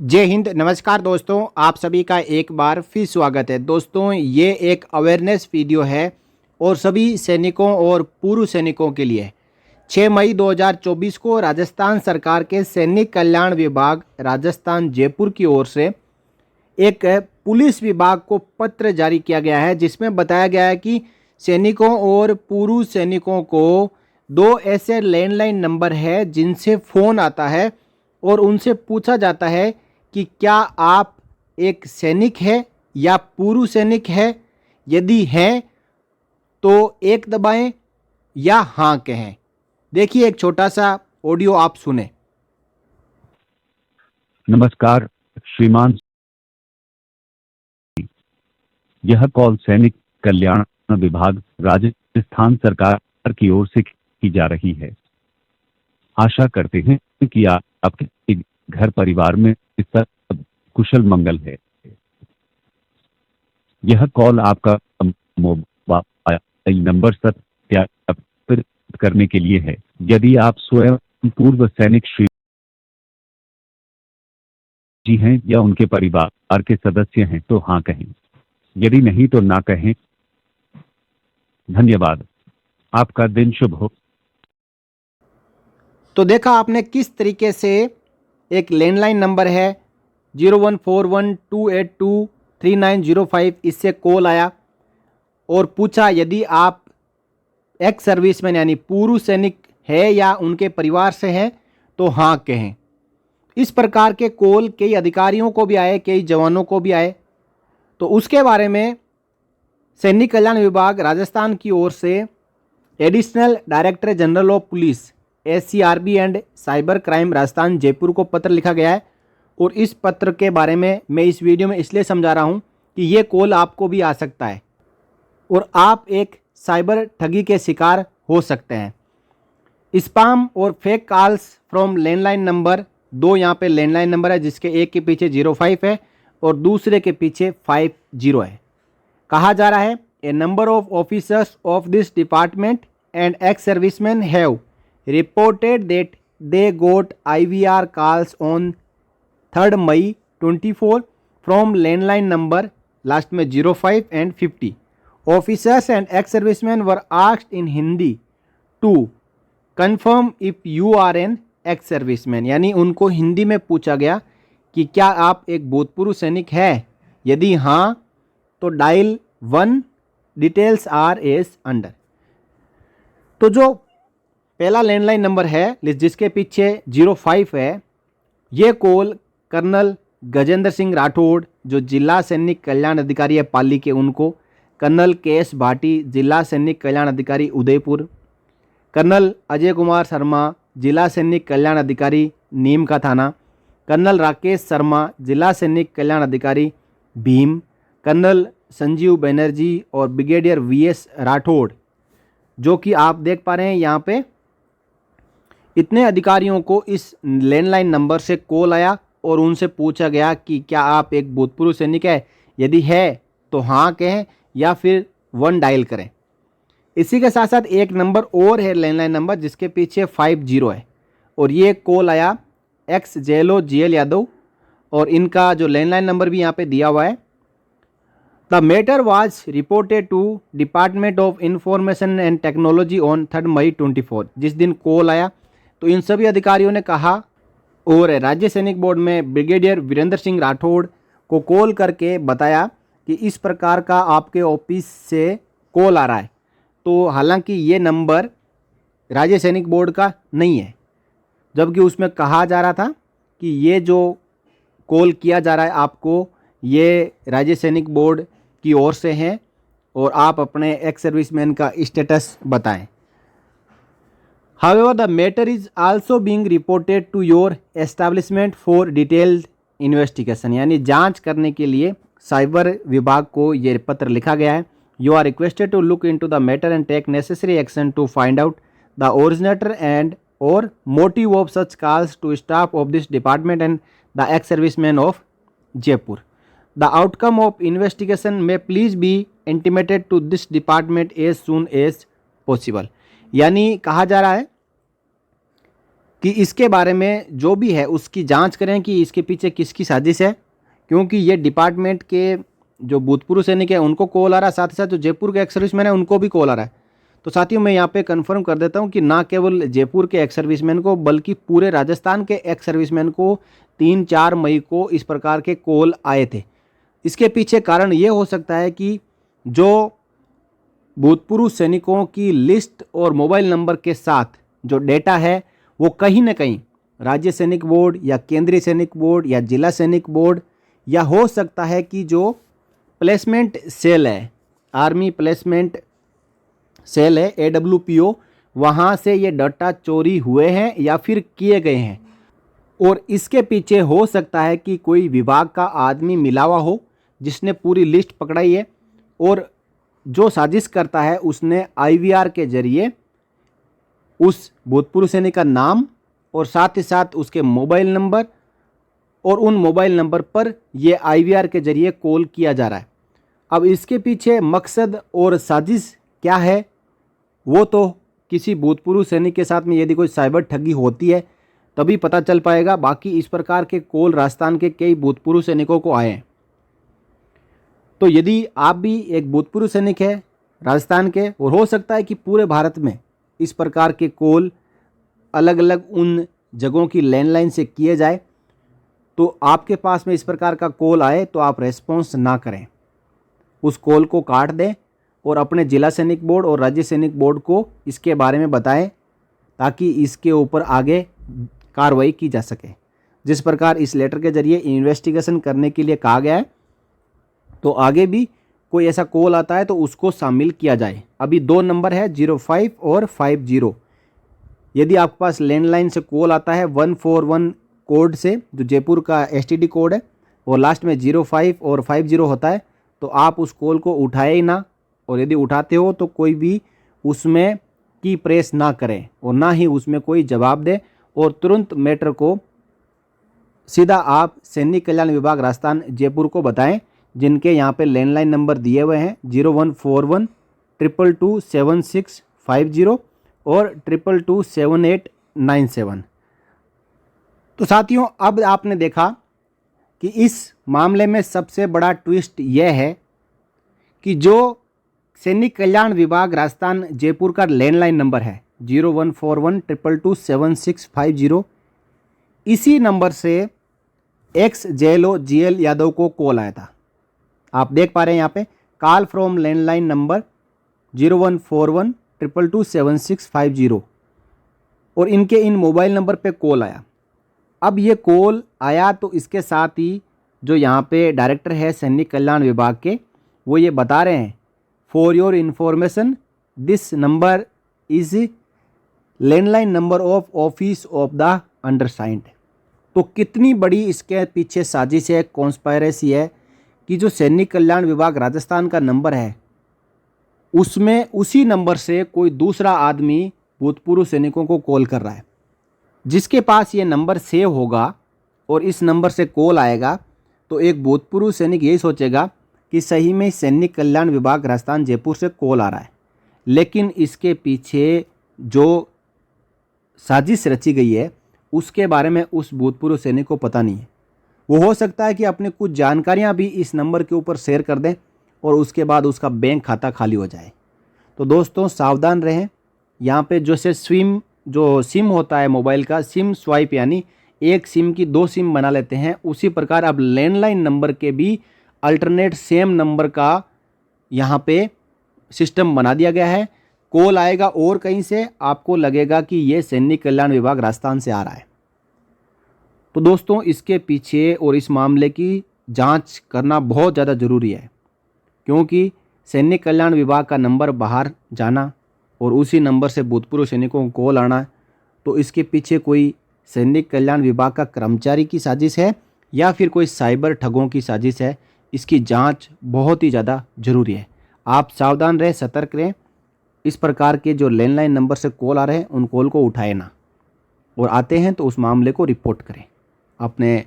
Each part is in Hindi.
जय हिंद। नमस्कार दोस्तों, आप सभी का एक बार फिर स्वागत है। दोस्तों, ये एक अवेयरनेस वीडियो है और सभी सैनिकों और पूर्व सैनिकों के लिए। 6 मई 2024 को राजस्थान सरकार के सैनिक कल्याण विभाग राजस्थान जयपुर की ओर से एक पुलिस विभाग को पत्र जारी किया गया है, जिसमें बताया गया है कि सैनिकों और पूर्व सैनिकों को 2 ऐसे लैंडलाइन नंबर है जिनसे फ़ोन आता है और उनसे पूछा जाता है कि क्या आप एक सैनिक है या पूर्व सैनिक है। यदि हैं तो एक दबाएं या हाँ कहें। देखिए, एक छोटा सा ऑडियो आप सुने। नमस्कार श्रीमान, यह कॉल सैनिक कल्याण विभाग राजस्थान सरकार की ओर से की जा रही है। आशा करते हैं कि आपके घर परिवार में सब कुशल मंगल है। यह कॉल आपका मोबाइल नंबर सत्यापित करने के लिए है। यदि आप स्वयं पूर्व सैनिक श्री जी हैं या उनके परिवार के सदस्य हैं तो हाँ कहें, यदि नहीं तो ना कहें। धन्यवाद। आपका दिन शुभ हो। तो देखा आपने किस तरीके से एक लैंडलाइन नंबर है 0141282390 इससे कॉल आया और पूछा यदि आप एक्स सर्विसमैन यानी पूर्व सैनिक है या उनके परिवार से हैं तो हाँ कहें। इस प्रकार के कॉल कई अधिकारियों को भी आए, कई जवानों को भी आए। तो उसके बारे में सैनिक कल्याण विभाग राजस्थान की ओर से additional director general of police SCRB and cyber crime Rajasthan Jaipur को पत्र लिखा गया है। और इस पत्र के बारे में मैं इस वीडियो में इसलिए समझा रहा हूँ कि ये कॉल आपको भी आ सकता है और आप एक साइबर ठगी के शिकार हो सकते हैं। स्पैम और fake calls from landline number, 2 यहाँ पे लैंडलाइन नंबर है जिसके एक के पीछे 05 है और दूसरे के पीछे 50 है। कहा जा रहा है a number of officers of this department and ex serviceman have reported that they got IVR calls on 3 May 24 from landline number last में 05 and 50। Officers and ex serviceman were asked in Hindi to confirm if you are an ex serviceman, यानी उनको हिंदी में पूछा गया कि क्या आप एक भूतपूर्व सैनिक है। यदि हाँ तो dial 1, details are as under. तो जो पहला लैंडलाइन नंबर है जिसके पीछे 05 है, ये कॉल कर्नल गजेंद्र सिंह राठौड़ जो जिला सैनिक कल्याण अधिकारी है पाली के, उनको, कर्नल KS भाटी जिला सैनिक कल्याण अधिकारी उदयपुर, कर्नल अजय कुमार शर्मा जिला सैनिक कल्याण अधिकारी नीम का थाना, कर्नल राकेश शर्मा जिला सैनिक कल्याण अधिकारी भीम, कर्नल संजीव बनर्जी और ब्रिगेडियर VS राठौड़, जो कि आप देख पा रहे हैं यहाँ पे। इतने अधिकारियों को इस लैंडलाइन नंबर से कॉल आया और उनसे पूछा गया कि क्या आप एक भूतपूर्व सैनिक है। यदि है तो हाँ कहें या फिर 1 डायल करें। इसी के साथ साथ एक नंबर और है लैंडलाइन नंबर जिसके पीछे 50 है और ये कॉल आया एक्स जेलो GL यादव और इनका जो लैंडलाइन नंबर भी यहाँ पे दिया हुआ है। The matter was reported to department of information and technology on 3 May 24। जिस दिन कॉल आया तो इन सभी अधिकारियों ने कहा और राज्य सैनिक बोर्ड में ब्रिगेडियर वीरेंद्र सिंह राठौड़ को कॉल करके बताया कि इस प्रकार का आपके ऑफिस से कॉल आ रहा है। तो हालांकि ये नंबर राज्य सैनिक बोर्ड का नहीं है, जबकि उसमें कहा जा रहा था कि ये जो कॉल किया जा रहा है आपको, ये राज्य सैनिक बोर्ड की ओर से है और आप अपने एक्स सर्विसमैन का स्टेटस बताएं। However, the matter is also being reported to your establishment for detailed investigation, यानी जांच करने के लिए साइबर विभाग को ये पत्र लिखा गया है। You are requested to look into the matter and take necessary action to find out the originator and or motive of such calls to staff of this department and the ex-servicemen of Jaipur. The outcome of investigation may please be intimated to this department as soon as possible। यानी कहा जा रहा है कि इसके बारे में जो भी है उसकी जांच करें कि इसके पीछे किसकी साजिश है, क्योंकि ये डिपार्टमेंट के जो भूतपूर्व सैनिक है उनको कॉल आ रहा है, साथ ही साथ जो जयपुर के एक्स सर्विसमैन है उनको भी कॉल आ रहा है। तो साथियों मैं यहाँ पे कंफर्म कर देता हूँ कि ना केवल जयपुर के एक्स सर्विसमैन को बल्कि पूरे राजस्थान के एक्स सर्विसमैन को 3-4 मई को इस प्रकार के कॉल आए थे। इसके पीछे कारण ये हो सकता है कि जो भूतपूर्व सैनिकों की लिस्ट और मोबाइल नंबर के साथ जो डेटा है वो कहीं ना कहीं राज्य सैनिक बोर्ड या केंद्रीय सैनिक बोर्ड या जिला सैनिक बोर्ड या हो सकता है कि जो प्लेसमेंट सेल है, आर्मी प्लेसमेंट सेल है AWPO, वहाँ से ये डाटा चोरी हुए हैं या फिर किए गए हैं। और इसके पीछे हो सकता है कि कोई विभाग का आदमी मिला हुआ हो जिसने पूरी लिस्ट पकड़ाई है और जो साजिश करता है उसने IVR के जरिए उस भूतपूर्व सैनिक का नाम और साथ ही साथ उसके मोबाइल नंबर और उन मोबाइल नंबर पर ये IVR के जरिए कॉल किया जा रहा है। अब इसके पीछे मकसद और साजिश क्या है वो तो किसी भूतपूर्व सैनिक के साथ में यदि कोई साइबर ठगी होती है तभी पता चल पाएगा। बाकी इस प्रकार के कॉल राजस्थान के कई भूतपूर्व सैनिकों को आए हैं। तो यदि आप भी एक भूतपूर्व सैनिक है राजस्थान के और हो सकता है कि पूरे भारत में इस प्रकार के कॉल अलग अलग उन जगहों की लैंडलाइन से किए जाए, तो आपके पास में इस प्रकार का कॉल आए तो आप रेस्पॉन्स ना करें, उस कॉल को काट दें और अपने जिला सैनिक बोर्ड और राज्य सैनिक बोर्ड को इसके बारे में बताएं ताकि इसके ऊपर आगे कार्रवाई की जा सके। जिस प्रकार इस लेटर के जरिए इन्वेस्टिगेशन करने के लिए कहा गया है, तो आगे भी कोई ऐसा कॉल आता है तो उसको शामिल किया जाए। अभी 2 नंबर है 05 और 50। यदि आपके पास लैंडलाइन से कॉल आता है 141 कोड से, जो जयपुर का STD कोड है, और लास्ट में 05 और 50 होता है, तो आप उस कॉल को उठाए ही ना, और यदि उठाते हो तो कोई भी उसमें की प्रेस ना करें और ना ही उसमें कोई जवाब दे, और तुरंत मैटर को सीधा आप सैनिक कल्याण विभाग राजस्थान जयपुर को बताएं, जिनके यहाँ पे लैंडलाइन नंबर दिए हुए हैं 0141 222 7650 और 222 7897। तो साथियों अब आपने देखा कि इस मामले में सबसे बड़ा ट्विस्ट यह है कि जो सैनिक कल्याण विभाग राजस्थान जयपुर का लैंडलाइन नंबर है 0141 222 7650, इसी नंबर से एक्स JLO GL यादव को कॉल आया था। आप देख पा रहे हैं यहाँ पे कॉल फ्रॉम लैंडलाइन नंबर 0141 222 7650, और इनके इन मोबाइल नंबर पे कॉल आया। अब ये कॉल आया तो इसके साथ ही जो यहाँ पे डायरेक्टर है सैनिक कल्याण विभाग के, वो ये बता रहे हैं for your information this number is landline number of office of the undersigned. तो कितनी बड़ी इसके पीछे साजिश है, कॉन्स्पायरेसी है कि जो सैनिक कल्याण विभाग राजस्थान का नंबर है उसमें उसी नंबर से कोई दूसरा आदमी भूतपूर्व सैनिकों को कॉल कर रहा है। जिसके पास ये नंबर सेव होगा और इस नंबर से कॉल आएगा तो एक भूतपूर्व सैनिक यही सोचेगा कि सही में सैनिक कल्याण विभाग राजस्थान जयपुर से कॉल आ रहा है, लेकिन इसके पीछे जो साजिश रची गई है उसके बारे में उस भूतपूर्व सैनिक को पता नहीं है। वो हो सकता है कि अपने कुछ जानकारियां भी इस नंबर के ऊपर शेयर कर दें और उसके बाद उसका बैंक खाता खाली हो जाए। तो दोस्तों सावधान रहें। यहाँ पे जैसे जो सिम होता है मोबाइल का, सिम स्वाइप यानी एक सिम की 2 सिम बना लेते हैं, उसी प्रकार अब लैंडलाइन नंबर के भी अल्टरनेट सेम नंबर का यहाँ पे सिस्टम बना दिया गया है। कॉल आएगा और कहीं से, आपको लगेगा कि ये सैनिक कल्याण विभाग राजस्थान से आ रहा है। तो दोस्तों इसके पीछे और इस मामले की जांच करना बहुत ज़्यादा ज़रूरी है, क्योंकि सैनिक कल्याण विभाग का नंबर बाहर जाना और उसी नंबर से भूतपूर्व सैनिकों को कॉल आना, तो इसके पीछे कोई सैनिक कल्याण विभाग का कर्मचारी की साजिश है या फिर कोई साइबर ठगों की साजिश है। इसकी जांच बहुत ही ज़्यादा ज़रूरी है। आप सावधान रहें, सतर्क रहें। इस प्रकार के जो लैंडलाइन नंबर से कॉल आ रहे हैं उन कॉल को उठाए ना, और आते हैं तो उस मामले को रिपोर्ट करें, अपने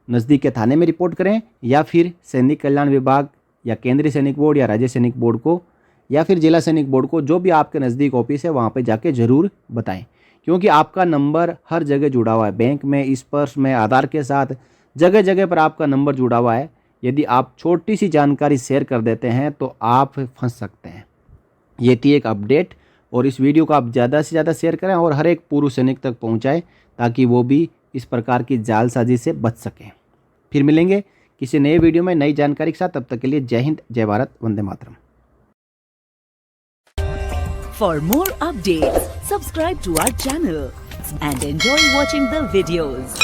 नज़दीक के थाने में रिपोर्ट करें या फिर सैनिक कल्याण विभाग या केंद्रीय सैनिक बोर्ड या राज्य सैनिक बोर्ड को या फिर जिला सैनिक बोर्ड को, जो भी आपके नज़दीक ऑफिस है वहाँ पे जाके ज़रूर बताएं। क्योंकि आपका नंबर हर जगह जुड़ा हुआ है, बैंक में, इस पर्स में, आधार के साथ, जगह जगह पर आपका नंबर जुड़ा हुआ है। यदि आप छोटी सी जानकारी शेयर कर देते हैं तो आप फंस सकते हैं। ये थी एक अपडेट, और इस वीडियो को आप ज़्यादा से ज़्यादा शेयर करें और हर एक पूर्व सैनिक तक पहुंचाएं ताकि वो भी इस प्रकार की जालसाजी से बच सकें। फिर मिलेंगे किसी नए वीडियो में नई जानकारी के साथ। तब तक के लिए जय हिंद, जय Bharat, Vande Mataram. For more updates, subscribe to our channel and enjoy watching the videos.